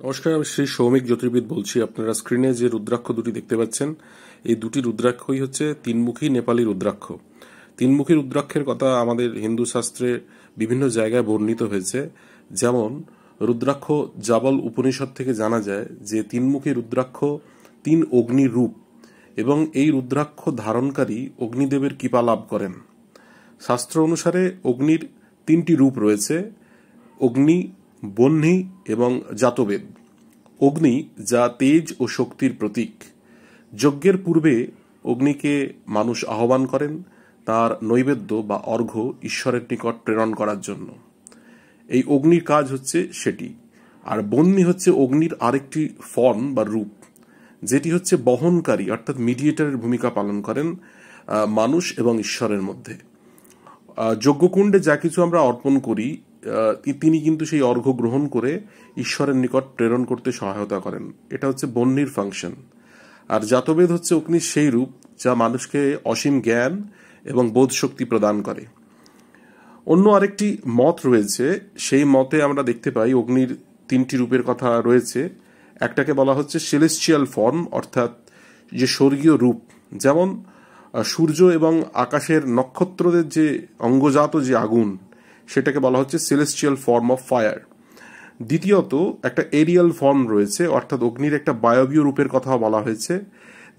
নমস্কার, আমি শ্রী সৌমিক জ্যোতির্বিদ বলছি। আপনারা স্ক্রিনে যে রুদ্রাক্ষ দুটি দেখতে পাচ্ছেন, এই দুটি রুদ্রাক্ষই হচ্ছে তিনমুখী নেপালি রুদ্রাক্ষ। তিনমুখী রুদ্রাক্ষের কথা আমাদের হিন্দু শাস্ত্রে বিভিন্ন জায়গায় বর্ণিত হয়েছে। যেমন রুদ্রাক্ষ জাবল উপনিষদ থেকে জানা যায় যে তিনমুখী রুদ্রাক্ষ তিন অগ্নির রূপ, এবং এই রুদ্রাক্ষ ধারণকারী অগ্নিদেবের কৃপা লাভ করেন। শাস্ত্র অনুসারে অগ্নির তিনটি রূপ রয়েছে: অগ্নি, বহ্নি এবং জাতবেদ। অগ্নি, যা তেজ ও শক্তির প্রতীক। যজ্ঞের পূর্বে অগ্নিকে মানুষ আহ্বান করেন তার নৈবেদ্য বা অর্ঘ্য ঈশ্বরের নিকট প্রেরণ করার জন্য। এই অগ্নির কাজ হচ্ছে সেটি। আর বহ্নি হচ্ছে অগ্নির আরেকটি ফর্ম বা রূপ, যেটি হচ্ছে বহনকারী, অর্থাৎ মিডিয়েটরের ভূমিকা পালন করেন মানুষ এবং ঈশ্বরের মধ্যে। যজ্ঞকুণ্ডে যা কিছু আমরা অর্পণ করি, তিনি কিন্তু সেই অর্ঘ্য গ্রহণ করে ঈশ্বরের নিকট প্রেরণ করতে সহায়তা করেন। এটা হচ্ছে বহ্নির ফাংশন। আর জাতবেদ হচ্ছে অগ্নির সেই রূপ যা মানুষকে অসীম জ্ঞান এবং বোধ শক্তি প্রদান করে। অন্য আরেকটি মত রয়েছে, সেই মতে আমরা দেখতে পাই অগ্নির তিনটি রূপের কথা রয়েছে। একটাকে বলা হচ্ছে সেলেস্টিয়াল ফর্ম, অর্থাৎ যে স্বর্গীয় রূপ, যেমন সূর্য এবং আকাশের নক্ষত্রদের যে অঙ্গজাত যে আগুন, সেটাকে বলা হচ্ছে সেলেস্টিয়াল ফর্ম অফ ফায়ার। দ্বিতীয়ত একটা এরিয়াল ফর্ম রয়েছে, অর্থাৎ অগ্নির একটা বায়বীয় রূপের কথা বলা হয়েছে,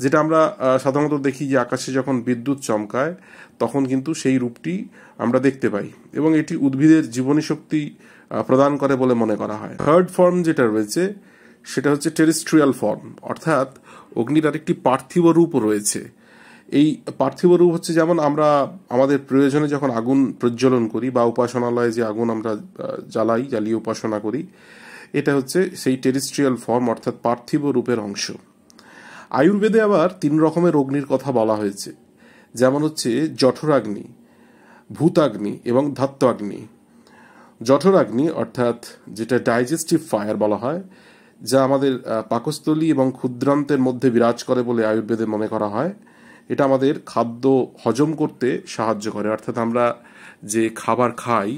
যেটা আমরা সাধারণত দেখি যে আকাশে যখন বিদ্যুৎ চমকায় তখন কিন্তু সেই রূপটি আমরা দেখতে পাই, এবং এটি উদ্ভিদের জীবনী শক্তি প্রদান করে বলে মনে করা হয়। থার্ড ফর্ম যেটা রয়েছে সেটা হচ্ছে টেরেস্ট্রিয়াল ফর্ম, অর্থাৎ অগ্নির আরেকটি পার্থিব রূপ রয়েছে। এই পার্থিব রূপ হচ্ছে, যেমন আমরা আমাদের প্রয়োজনে যখন আগুন প্রজ্বলন করি বা উপাসনালয়ে যে আগুন আমরা জ্বালিয়ে উপাসনা করি, এটা হচ্ছে সেই টেরেস্ট্রিয়াল ফর্ম, অর্থাৎ পার্থিব রূপের অংশ। আয়ুর্বেদে আবার তিন রকমের অগ্নির কথা বলা হয়েছে, যেমন হচ্ছে জঠরাগ্নি, ভূতাগ্নি এবং ধাত্বাগ্নি। জঠরাগ্নি অর্থাৎ যেটা ডাইজেস্টিভ ফায়ার বলা হয়, যা আমাদের পাকস্থলী এবং ক্ষুদ্রান্তের মধ্যে বিরাজ করে বলে আয়ুর্বেদে মনে করা হয়। এটা আমাদের খাদ্য হজম করতে সাহায্য করে, অর্থাৎ আমরা যে খাবার খাই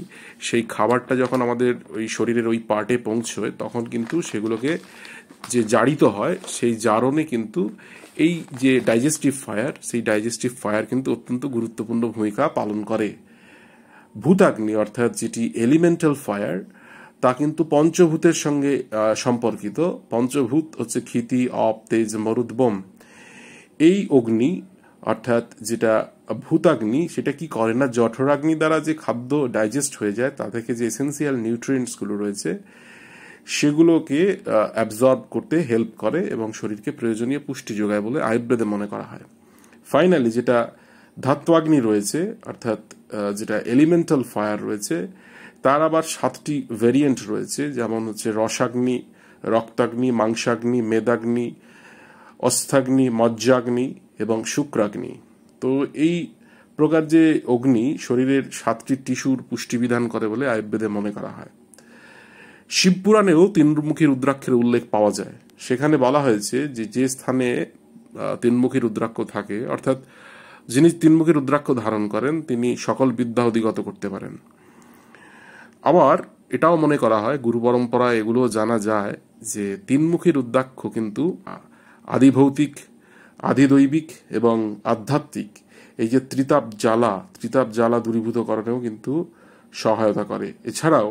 সেই খাবারটা যখন আমাদের ওই শরীরের ওই পার্টে পৌঁছয় তখন কিন্তু সেগুলোকে যে জারিত হয়, সেই জারণে কিন্তু এই যে ডাইজেস্টিভ ফায়ার, সেই ডাইজেস্টিভ ফায়ার কিন্তু অত্যন্ত গুরুত্বপূর্ণ ভূমিকা পালন করে। ভূতাগ্নি অর্থাৎ যেটি এলিমেন্টাল ফায়ার, তা কিন্তু পঞ্চভূতের সঙ্গে সম্পর্কিত। পঞ্চভূত হচ্ছে ক্ষিতি, অপ, তেজ, মরুদ, বোম। এই অগ্নি অর্থাৎ যেটা ভূতাগ্নি, সেটা কি করে না, জঠরাগ্নি দ্বারা যে খাদ্য ডাইজেস্ট হয়ে যায় তা থেকে যে এসেন্সিয়াল নিউট্রিয়েন্টসগুলো রয়েছে সেগুলোকে অ্যাবজর্ব করতে হেল্প করে এবং শরীরকে প্রয়োজনীয় পুষ্টি যোগায় বলে আয়ুর্বেদে মনে করা হয়। ফাইনালি যেটা ধাত্বাগ্নি রয়েছে, অর্থাৎ যেটা এলিমেন্টাল ফায়ার রয়েছে, তার আবার 7টি ভেরিয়েন্ট রয়েছে, যেমন হচ্ছে রসাগ্নি, রক্তাগ্নি, মাংসাগ্নি, মেদাগ্নি, অস্থাগ্নি, মজ্জাগ্নি এবং শুক্রাগ্নি। তো এই প্রকার যে অগ্নি শরীরের 7টি টিস্যুর পুষ্টিবিধান করে বলে আয়ুর্বেদে মনে করা হয়। শিবপুরাণেও তিনমুখী রুদ্রাক্ষের উল্লেখ পাওয়া যায়। সেখানে বলা হয়েছে যে যে স্থানে তিনমুখী রুদ্রাক্ষ থাকে, অর্থাৎ যিনি তিনমুখী রুদ্রাক্ষ ধারণ করেন তিনি সকল বিদ্যা অধিগত করতে পারেন। আবার এটাও মনে করা হয়, গুরু পরম্পরায় এগুলো জানা যায় যে তিনমুখী রুদ্রাক্ষ কিন্তু আদিভৌতিক, আদিদৈবিক এবং আধ্যাত্মিক এই যে ত্রিতাপ জ্বালা দূরীভূত করাতেও কিন্তু সহায়তা করে। এছাড়াও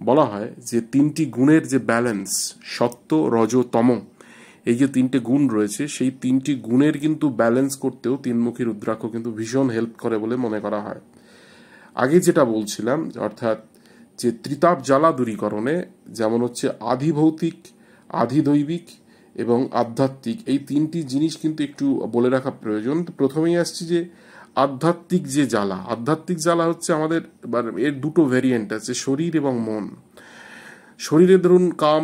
বলা হয় যে তিনটি গুণের যে ব্যালেন্স, সত্য, রজ, তম, এই যে তিনটে গুণ রয়েছে, সেই তিনটি গুণের কিন্তু ব্যালেন্স করতেও তিনমুখী রুদ্রাক্ষ কিন্তু ভীষণ হেল্প করে বলে মনে করা হয়। আগে যেটা বলছিলাম, অর্থাৎ যে ত্রিতাপ জ্বালা দূরীকরণে যেমন হচ্ছে আধিভৌতিক, আধিদৈবিক এবং আধ্যাত্মিক, এই তিনটি জিনিস কিন্তু একটু বলে রাখা প্রয়োজন। প্রথমেই আসছি যে আধ্যাত্মিক যে জ্বালা, আধ্যাত্মিক জ্বালা হচ্ছে আমাদের, এর দুটো ভেরিয়েন্ট আছে, শরীর এবং মন। শরীরে ধরুন কাম,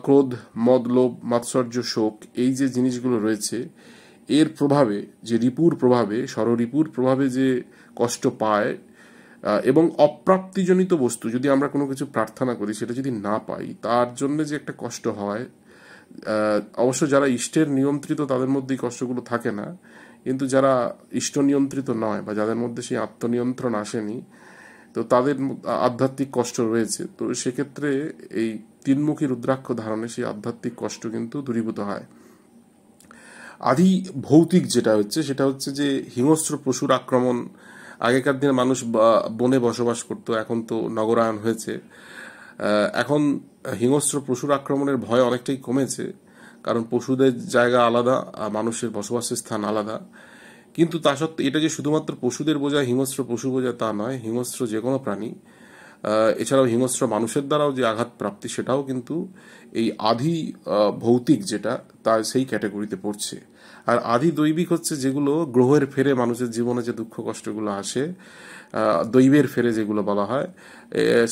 ক্রোধ, মদ, লোভ, মাৎসর্য, শোক, এই যে জিনিসগুলো রয়েছে, এর প্রভাবে যে রিপুর প্রভাবে, ষড়রিপুর প্রভাবে যে কষ্ট পায়, এবং অপ্রাপ্তিজনিত বস্তু, যদি আমরা কোনো কিছু প্রার্থনা করি সেটা যদি না পাই, তার জন্য যে একটা কষ্ট হয়, অবশ্য যারা ইষ্টের নিয়ন্ত্রিত তাদের মধ্যে এই কষ্টগুলো থাকে না, কিন্তু যারা ইষ্ট নিয়ন্ত্রিত নয় বা যাদের মধ্যে সেই আত্মনিয়ন্ত্রণ আসেনি, তো তাদের আধ্যাত্মিক কষ্ট রয়েছে। তো সেক্ষেত্রে এই তিনমুখী রুদ্রাক্ষ ধারণে সেই আধ্যাত্মিক কষ্ট কিন্তু দূরীভূত হয়। আদি ভৌতিক যেটা হচ্ছে সেটা হচ্ছে যে হিংস্র পশুর আক্রমণ। আগেকার দিনে মানুষ বনে বসবাস করতো, এখন তো নগরায়ন হয়েছে। এখন হিংস্র পশুর আক্রমণের ভয় অনেকটাই কমেছে, কারণ পশুদের জায়গা আলাদা আর মানুষের বসবাসের স্থান আলাদা। কিন্তু তা সত্ত্বেও এটা যে শুধুমাত্র পশুদের বোঝায়, হিংস্র পশু বোঝায় তা নয়। হিংস্র যে কোনো প্রাণী, এছাড়াও হিংস্র মানুষের দ্বারাও যে আঘাত প্রাপ্তি, সেটাও কিন্তু এই আধি ভৌতিক যেটা তার সেই ক্যাটাগরিতে পড়ছে। আর আধি দৈবিক হচ্ছে যেগুলো গ্রহের ফেরে মানুষের জীবনে যে দুঃখ কষ্টগুলো আসে, দৈবের ফেরে যেগুলো বলা হয়,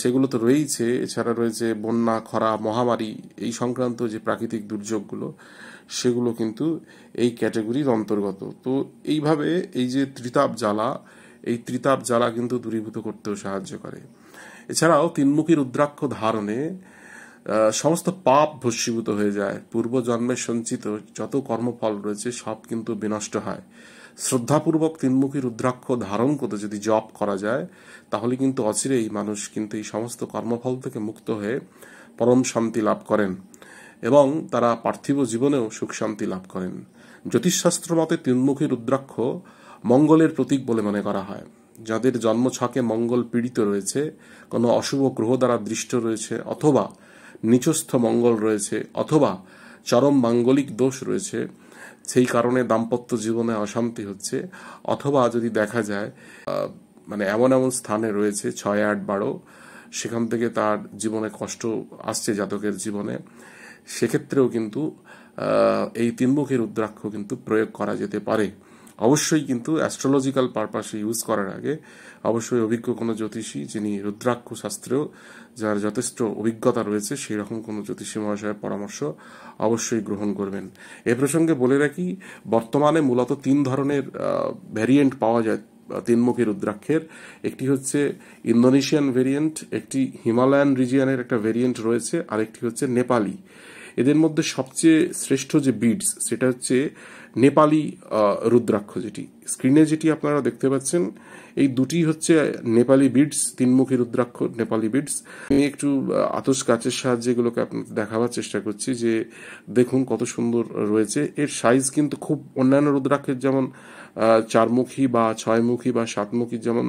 সেগুলো তো রয়েছে। এছাড়া রয়েছে বন্যা, খরা, মহামারী, এই সংক্রান্ত যে প্রাকৃতিক দুর্যোগগুলো, সেগুলো কিন্তু এই ক্যাটাগরির অন্তর্গত। তো এইভাবে এই যে ত্রিতাপ জ্বালা, এই ত্রিতাপ জ্বালা কিন্তু দূরীভূত করতেও সাহায্য করে। এছাড়াও তিনমুখী রুদ্রাক্ষ ধারণে সমস্ত পাপ ভস্মীভূত হয়ে যায়। পূর্ব জন্মের সঞ্চিত যত কর্মফল রয়েছে সব কিন্তু বিনষ্ট হয়। শ্রদ্ধাপূর্বক তিনমুখী রুদ্রাক্ষ ধারণ করতে যদি জপ করা যায়, তাহলে কিন্তু অচিরেই মানুষ কিন্তু এই সমস্ত কর্মফল থেকে মুক্ত হয়ে পরম শান্তি লাভ করেন এবং তারা পার্থিব জীবনেও সুখ শান্তি লাভ করেন। জ্যোতিষশাস্ত্র মতে তিনমুখী রুদ্রাক্ষ মঙ্গলের প্রতীক বলে মনে করা হয়। যাদের জন্মছকে মঙ্গল পীড়িত রয়েছে, কোনো অশুভ গ্রহ দ্বারা দৃষ্ট রয়েছে, অথবা নিচস্থ মঙ্গল রয়েছে, অথবা চরম মাঙ্গলিক দোষ রয়েছে, সেই কারণে দাম্পত্য জীবনে অশান্তি হচ্ছে, অথবা যদি দেখা যায় মানে এমন এমন স্থানে রয়েছে 6, 8, 12, সেখান থেকে তার জীবনে কষ্ট আসছে জাতকের জীবনে, সেক্ষেত্রেও কিন্তু এই তিনমুখী রুদ্রাক্ষ কিন্তু প্রয়োগ করা যেতে পারে। অবশ্যই কিন্তু অ্যাস্ট্রোলজিক্যাল পারপাসে ইউজ করার আগে অবশ্যই অভিজ্ঞ কোনো জ্যোতিষী, যিনি রুদ্রাক্ষ শাস্ত্রেও যার যথেষ্ট অভিজ্ঞতা রয়েছে, সেই রকম কোনো জ্যোতিষী মহাশয়ের পরামর্শ অবশ্যই গ্রহণ করবেন। এ প্রসঙ্গে বলে রাখি, বর্তমানে মূলত 3 ধরনের ভ্যারিয়েন্ট পাওয়া যায় তিনমুখী রুদ্রাক্ষের। একটি হচ্ছে ইন্দোনেশিয়ান ভেরিয়েন্ট, একটি হিমালয়ান রিজিয়নের একটা ভেরিয়েন্ট রয়েছে, আর একটি হচ্ছে নেপালি। এদের মধ্যে সবচেয়ে শ্রেষ্ঠ যে বিডস, সেটা হচ্ছে নেপালি রুদ্রাক্ষ। যেটি স্ক্রিনে যেটি আপনারা দেখতে পাচ্ছেন, এই দুটি হচ্ছে নেপালি বিডস, তিনমুখী রুদ্রাক্ষ নেপালি বিডস। আমি একটু আতস কাচের সাহায্যে এগুলোকে আপনাদের দেখাবার চেষ্টা করছি যে দেখুন কত সুন্দর রয়েছে। এর সাইজ কিন্তু খুব অন্যান্য রুদ্রাক্ষের যেমন 4মুখী বা 6মুখী বা 7মুখী যেমন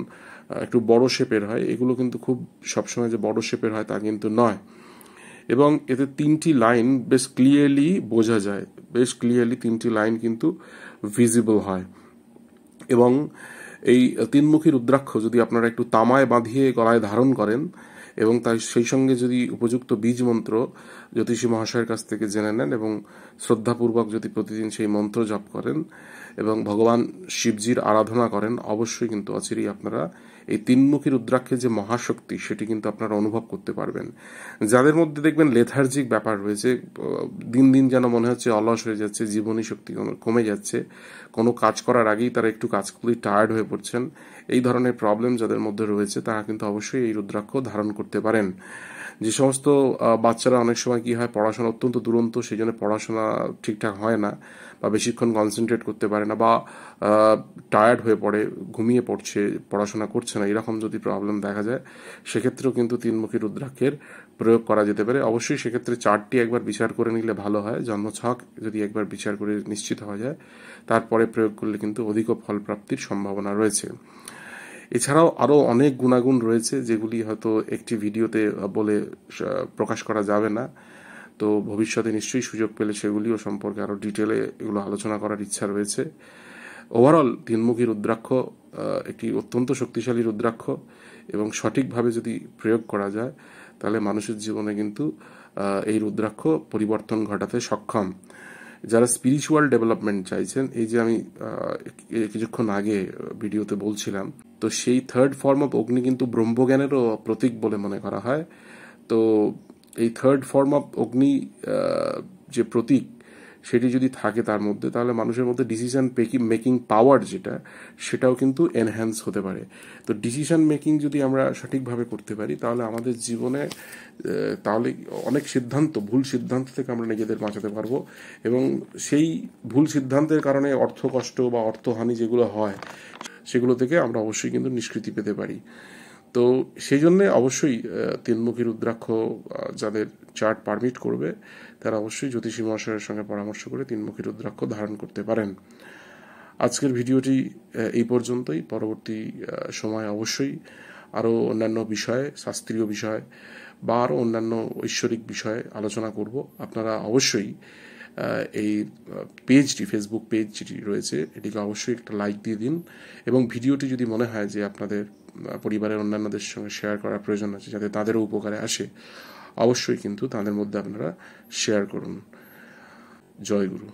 একটু বড় শেপের হয়, এগুলো কিন্তু খুব সবসময় যে বড় শেপের হয় তা কিন্তু নয়। এবং এতে 3টি লাইন বেশ ক্লিয়ারলি বোঝা যায়, বেশ ক্লিয়ারলি 3টি লাইন কিন্তু ভিজিবল হয়। এবং এই তিনমুখী রুদ্রাক্ষ যদি আপনারা একটু তামায় বাঁধিয়ে গলায় ধারণ করেন এবং তাই সেই সঙ্গে যদি উপযুক্ত বীজ মন্ত্র জ্যোতিষী মহাশয়ের কাছ থেকে জেনে নেন এবং শ্রদ্ধাপূর্বক যদি প্রতিদিন সেই মন্ত্র জপ করেন এবং ভগবান শিবজির আরাধনা করেন, অবশ্যই কিন্তু অচিরেই আপনারা এই তিনমুখী রুদ্রাক্ষের যে মহাশক্তি, সেটি কিন্তু আপনারা অনুভব করতে পারবেন। যাদের মধ্যে দেখবেন লেথার্জিক ব্যাপার রয়েছে, দিন দিন যেন মনে হচ্ছে অলস হয়ে যাচ্ছে, জীবনী শক্তি কমে যাচ্ছে, কোনো কাজ করার আগেই তারা একটু কাজ করলেই টায়ার্ড হয়ে পড়ছেন, এই ধরনের প্রবলেম যাদের মধ্যে রয়েছে, তারা কিন্তু অবশ্যই এই রুদ্রাক্ষ ধারণ করতে পারেন। যে সমস্ত বাচ্চারা অনেক সময় কি হয়, পড়াশোনা অত্যন্ত দুরন্ত, সেই জন্য পড়াশোনা ঠিকঠাক হয় না বা বেশিক্ষণ কনসেন্ট্রেট করতে পারে না বা টায়ার্ড হয়ে পড়ে, ঘুমিয়ে পড়ছে, পড়াশোনা করছে না, এরকম যদি প্রবলেম দেখা যায়, সেক্ষেত্রেও কিন্তু তিনমুখী রুদ্রাক্ষের প্রয়োগ করা যেতে পারে। অবশ্যই সেক্ষেত্রে চার্টটি একবার বিচার করে নিলে ভালো হয়। জন্মছক যদি একবার বিচার করে নিশ্চিত হওয়া যায়, তারপরে প্রয়োগ করলে কিন্তু অধিক ফল প্রাপ্তির সম্ভাবনা রয়েছে। এছাড়াও আরও অনেক গুণাগুণ রয়েছে, যেগুলি হয়তো একটি ভিডিওতে বলে প্রকাশ করা যাবে না। তো ভবিষ্যতে নিশ্চয়ই সুযোগ পেলে সেগুলিও সম্পর্কে আরও ডিটেলে এগুলো আলোচনা করার ইচ্ছা রয়েছে। ওভারঅল তিনমুখী রুদ্রাক্ষ একটি অত্যন্ত শক্তিশালী রুদ্রাক্ষ এবং সঠিকভাবে যদি প্রয়োগ করা যায়, তাহলে মানুষের জীবনে কিন্তু এই রুদ্রাক্ষ পরিবর্তন ঘটাতে সক্ষম। যারা স্পিরিচুয়াল ডেভেলপমেন্ট চাইছেন, এই যে আমি কিছুক্ষণ আগে ভিডিওতে বলছিলাম, তো সেই 3rd ফর্ম অফ অগ্নি কিন্তু ব্রহ্মজ্ঞানেরও প্রতীক বলে মনে করা হয়। তো এই 3rd ফর্ম অফ অগ্নি যে প্রতীক, সেটি যদি থাকে তার মধ্যে, তাহলে মানুষের মধ্যে ডিসিশন মেকিং পাওয়ার যেটা, সেটাও কিন্তু এনহ্যান্স হতে পারে। তো ডিসিশন মেকিং যদি আমরা সঠিকভাবে করতে পারি, তাহলে আমাদের জীবনে তাহলে অনেক ভুল সিদ্ধান্ত থেকে আমরা নিজেদের বাঁচাতে পারবো এবং সেই ভুল সিদ্ধান্তের কারণে অর্থকষ্ট বা অর্থহানি যেগুলো হয়, সেগুলো থেকে আমরা অবশ্যই কিন্তু নিষ্কৃতি পেতে পারি। তো সেই জন্যে অবশ্যই তিনমুখী রুদ্রাক্ষ যাদের চার্ট পারমিট করবে তারা অবশ্যই জ্যোতিষী মহাশয়ের সঙ্গে পরামর্শ করে তিনমুখী রুদ্রাক্ষ ধারণ করতে পারেন। আজকের ভিডিওটি এই পর্যন্তই। পরবর্তী সময় অবশ্যই আরও অন্যান্য বিষয়ে, শাস্ত্রীয় বিষয় বা আরও অন্যান্য ঐশ্বরিক বিষয়ে আলোচনা করব। আপনারা অবশ্যই এই পেজটি, ফেসবুক পেজ যেটি রয়েছে, এটিকে অবশ্যই একটা লাইক দিয়ে দিন এবং ভিডিওটি যদি মনে হয় যে আপনাদের পরিবারের অন্যান্যদের সঙ্গে শেয়ার করার প্রয়োজন আছে যাতে তাদেরও উপকারে আসে, অবশ্যই কিন্তু তাদের মধ্যে আপনারা শেয়ার করুন। জয় গুরু।